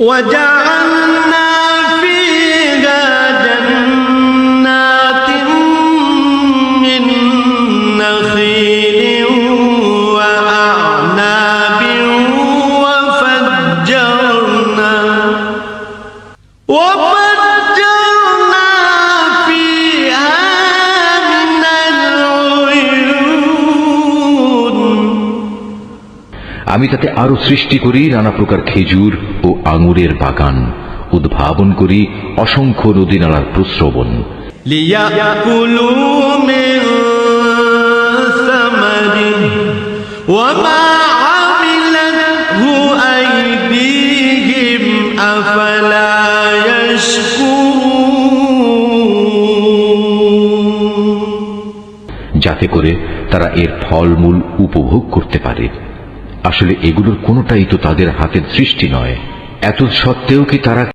وجعلنا فيها جنات من نخيل وأعناب وفجرنا فيها من العيون। আমি তাতে আরো সৃষ্টি করি নানা প্রকার খেজুর ও আঙুরের বাগান, উদ্ভাবন করি অসংখ্য নদী নালার প্রস্রবণ। ليأكلوا من ثمره وما عملته أيديهم أفلا يشكرون। যাতে করে তারা এর ফলমূল উপভোগ করতে পারে। আসলে এগুলোর কোনোটাই তো তাদের হাতের সৃষ্টি নয়। এত সত্ত্বেও কি তারা